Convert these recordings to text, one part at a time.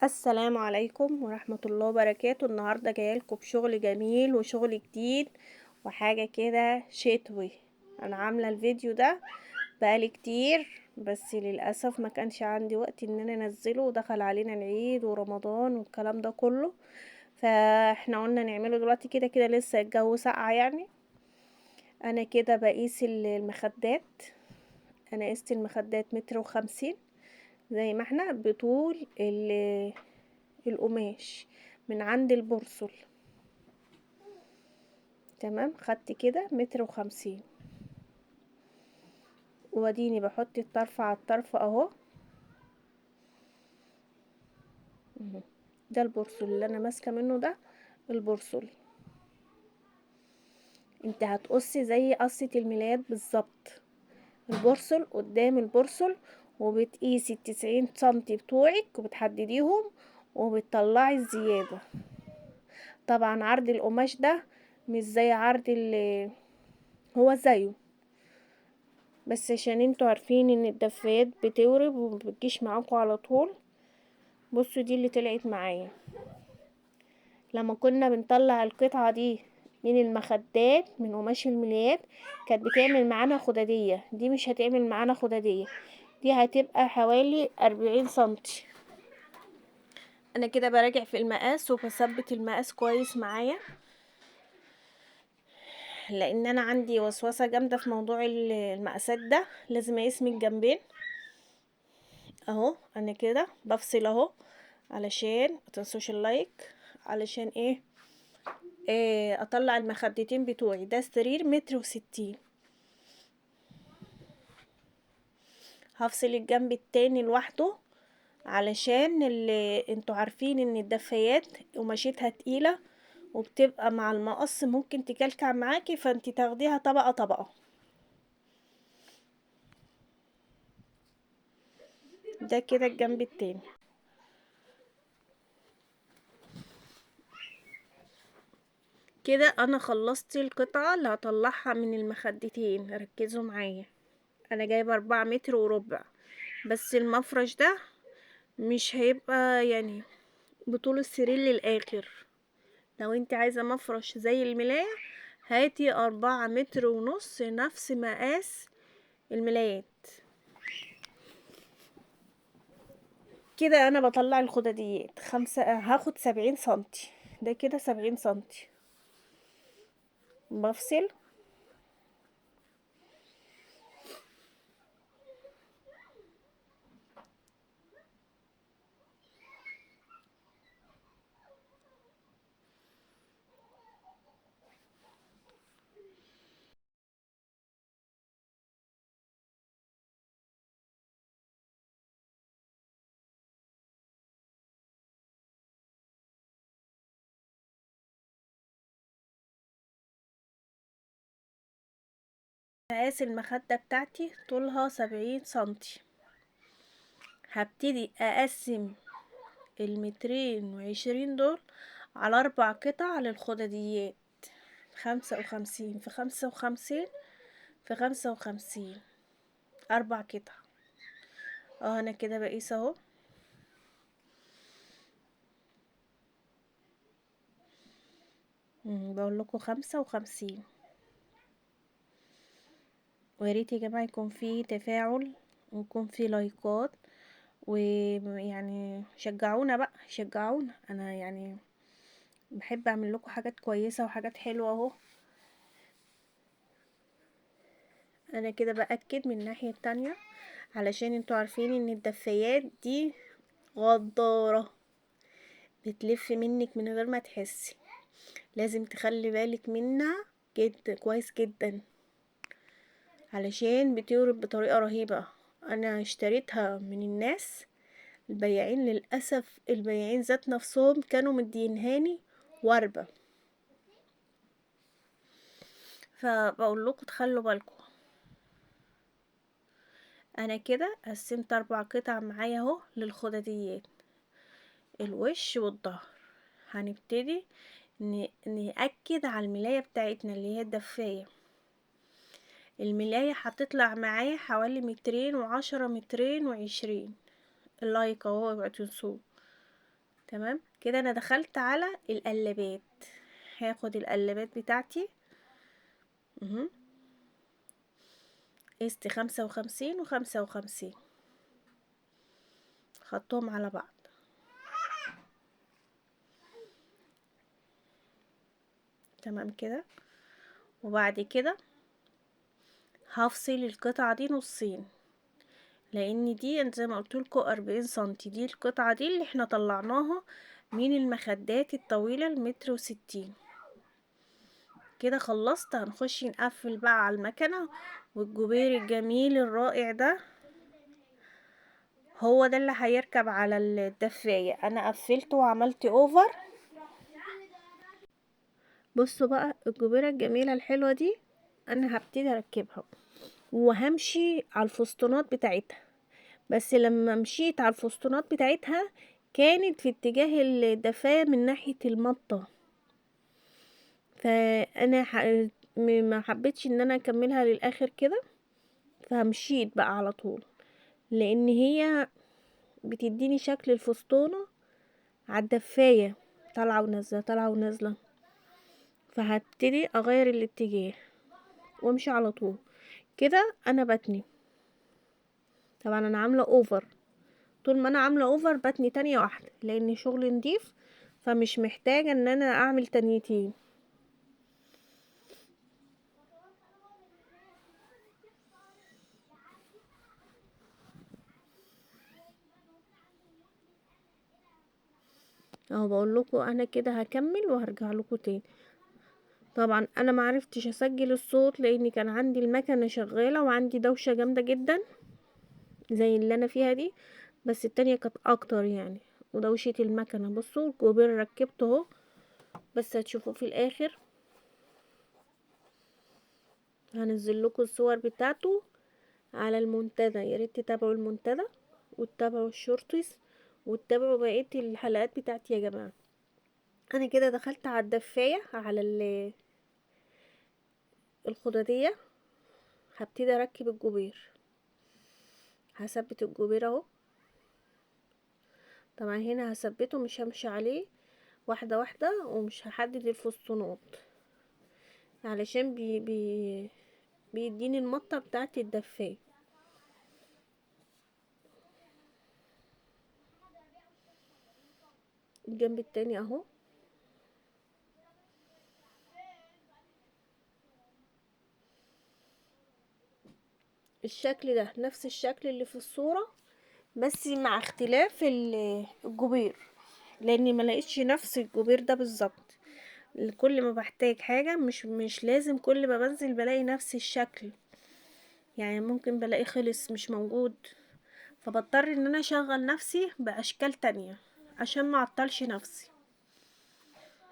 السلام عليكم ورحمة الله وبركاته. النهاردة جايه لكم بشغل جميل وشغل جديد وحاجة كده شتوي. انا عاملة الفيديو ده بقالي كتير، بس للأسف ما كانش عندي وقت ان انا انزله، ودخل علينا العيد ورمضان والكلام ده كله، فاحنا قلنا نعمله دلوقتي. كده كده لسه الجو ساقع يعني. انا كده بقيس المخدات. انا قست المخدات 1.50 متر، زي ما احنا بطول القماش من عند البرصل. تمام، خدت كده 1.50 متر، واديني بحط الطرف على الطرف اهو. ده البرصل اللي انا ماسكه منه، ده البرصل. انت هتقصي زي قصة الميلاد بالظبط، البرصل قدام البرصل، وبتقيسي 90 سنتي بتوعك وبتحدديهم وبتطلعي الزيادة. طبعا عرض القماش ده مش زي عرض هو زيه، بس عشان انتوا عارفين ان الدفايات بتورب ومبتجيش معاكوا على طول. بصوا دي اللي طلعت معايا لما كنا بنطلع القطعة دي من المخدات من قماش الملايات، كانت بتعمل معانا خدادية. دي مش هتعمل معانا خدادية، دي هتبقى حوالي 40 سنتي. انا كده براجع في المقاس وبثبت المقاس كويس معايا، لان انا عندي وسوسة جامدة في موضوع المقاسات ده. لازم اقيس من الجنبين اهو. انا كده بفصل اهو، علشان متنسوش اللايك. علشان ايه اطلع المخدتين بتوعي. ده سرير 1.60 متر. هفصل الجنب التاني لوحده، علشان اللي انتوا عارفين ان الدفايات قماشتها تقيلة، وبتبقى مع المقص ممكن تكلكع معاكي، فانتي تاخديها طبقة طبقة. ده كده الجنب التاني. كده انا خلصت القطعة اللي هطلعها من المخدتين. ركزوا معايا، انا جايبه 4 متر وربع، بس المفرش ده مش هيبقى يعني بطول السرير للاخر. لو انت عايزه مفرش زي الملاية، هاتي 4 متر ونص، نفس مقاس الملايات. كده انا بطلع الخداديات هاخد 70 سنتي. ده كده 70 سنتي. بفصل مقاس المخدة بتاعتي طولها 70 سنتي. هبتدي اقسم 220 دول على 4 قطع للخدديات. 55 في 55 في 55، 4 قطع. انا كده بقيس اهو. بقول لكم 55. وياريت يا جماعة يكون في تفاعل ويكون في لايكات، ويعني شجعونا بقى، شجعونا. انا يعني بحب اعمل لكم حاجات كويسة وحاجات حلوة اهو. انا كده باكد من الناحية التانية، علشان انتوا عارفين ان الدفايات دي غدارة، بتلف منك من غير ما تحسي. لازم تخلي بالك منها جدا، كويس جدا، علشان بتورب بطريقة رهيبة. انا اشتريتها من الناس البياعين. للأسف البياعين ذات نفسهم كانوا مدينهاني واربة، فبقول لكم تخلوا بالكم. انا كده قسمت 4 قطع معايا اهو للخدديات، الوش والظهر. هنبتدي نأكد على الملاية بتاعتنا اللي هي الدفاية. الملاية هتطلع معايا حوالي 210 220. اللايك اهو اوعوا تنسوه. تمام كده. انا دخلت على القلابات، هاخد القلابات بتاعتي قست 55 و55، خدتهم على بعض. تمام كده. وبعد كده هفصل القطعة دي نصين، لان دي زي ما قلتلكوا 40 سنتي، دي القطعة دي اللي احنا طلعناها من المخدات الطويلة ال1.60 متر. كده خلصت. هنخش نقفل بقى على المكنة، والجبير الجميل الرائع ده هو ده اللي هيركب على الدفاية. انا قفلته وعملت اوفر. بصوا بقى الجبيرة الجميلة الحلوة دي، انا هبتدي اركبها وهمشي على الفسطونات بتاعتها. بس لما مشيت على الفسطونات بتاعتها كانت في اتجاه الدفاية من ناحية المطة، فانا ما حبيتش ان انا اكملها للاخر كده، فمشيت بقى على طول، لان هي بتديني شكل الفسطونة على الدفاية، طالعة ونازلة طالعة ونازلة. فهبتدي اغير الاتجاه وامشي على طول كده. انا بتني طبعا انا عاملة اوفر، طول ما انا عاملة اوفر بتني تانية واحدة لان شغل نضيف، فمش محتاجة ان انا اعمل تانيتين. اهو بقول لكم انا كده هكمل وهرجع لكم تاني. طبعا انا معرفتش اسجل الصوت لان كان عندي المكنه شغاله وعندي دوشه جامده جدا زي اللي انا فيها دي، بس التانية كانت اكتر يعني. ودوشه المكنه، بصوا الجوبير ركبته اهو، بس هتشوفوه في الاخر. هنزل لكم الصور بتاعته على المنتدى، يا ريت تتابعوا المنتدى وتتابعوا الشورتس وتتابعوا بقيه الحلقات بتاعتي يا جماعه. انا كده دخلت على الدفايه على الخداديه، هبتدي اركب الجوبير. هثبت الجوبير اهو. طبعا هنا هثبته، مش همشي عليه واحده واحده، ومش هحدد الفسطونات علشان بيديني المطه بتاعت الدفايه. الجنب التاني اهو. الشكل ده نفس الشكل اللي في الصوره، بس مع اختلاف الجوبير، لاني ما لقيتش نفس الجوبير ده بالظبط. كل ما بحتاج حاجه مش لازم كل ما بنزل بلاقي نفس الشكل، يعني ممكن بلاقي خلص مش موجود، فبضطر ان انا اشغل نفسي باشكال تانية عشان ما اعطلش نفسي.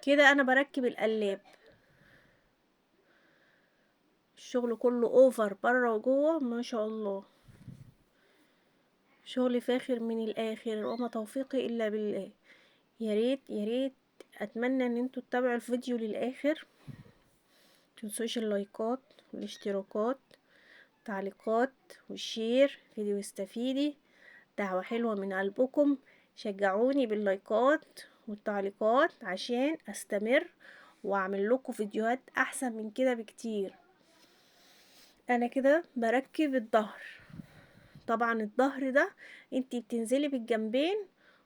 كده انا بركب القلاب، الشغل كله اوفر بره وجوه ما شاء الله، شغل فاخر من الاخر، وما توفيقي الا بالله. يا ريت يا ريت اتمنى ان انتوا تتابعوا الفيديو للاخر، متنسوش اللايكات والاشتراكات، تعليقات والشير، فيديو استفيدي، دعوة حلوة من قلبكم. شجعوني باللايكات والتعليقات عشان استمر واعمل لكم فيديوهات احسن من كده بكتير. انا كده بركب الظهر. طبعا الظهر ده انتي بتنزلي بالجنبين،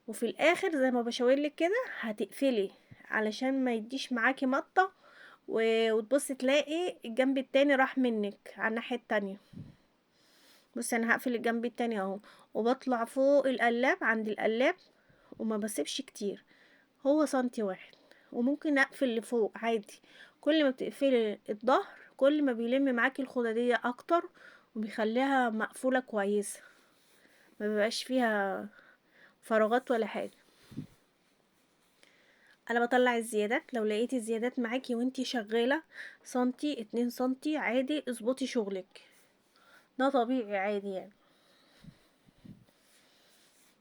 وفي الاخر زي ما بشاورلك كده هتقفلي علشان ما يديش معاكي مطة وتبصي تلاقي الجنب التاني راح منك على الناحية التانية. بصي انا هقفل الجنب التاني اهو، وبطلع فوق القلاب عند القلاب وما بسيبش كتير، هو سنتي واحد، وممكن اقفل لفوق عادي. كل ما بتقفلي الظهر كل ما بيلم معاكي الخدادية اكتر، وبيخليها مقفولة كويسة، ما بيبقاش فيها فراغات ولا حاجة. انا بطلع الزيادات، لو لقيتي الزيادات معاكي وانتي شغالة سنتي 2 سنتي عادي اظبطي شغلك، ده طبيعي عادي يعني.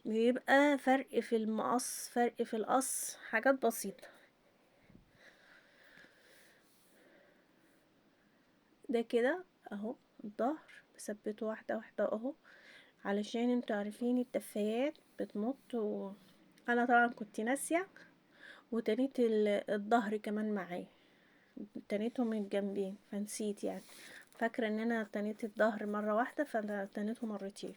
بيبقى فرق في المقص، فرق في القص، حاجات بسيطة. ده كده اهو الظهر بثبته واحدة واحدة اهو، علشان انتوا عارفين الدفايات بتمط انا طبعا كنت ناسيه، وتنيت الظهر كمان معايا، تنيتهم من الجنبين فنسيت يعني. فاكره ان انا تنيت الظهر مره واحده، فانا تنيته مرتين.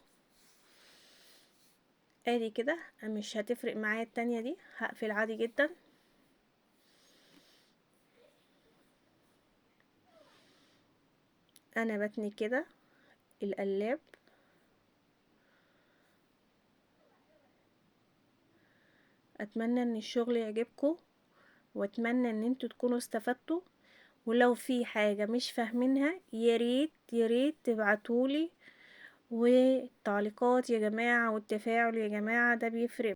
ادي كده مش هتفرق معايا التانية دي، هقفل عادي جدا. انا بتني كده القلاب. اتمنى ان الشغل يعجبكم، واتمنى ان انتوا تكونوا استفدتوا. ولو في حاجة مش فاهمينها ياريت ياريت تبعتولي. والتعليقات يا جماعة والتفاعل يا جماعة ده بيفرق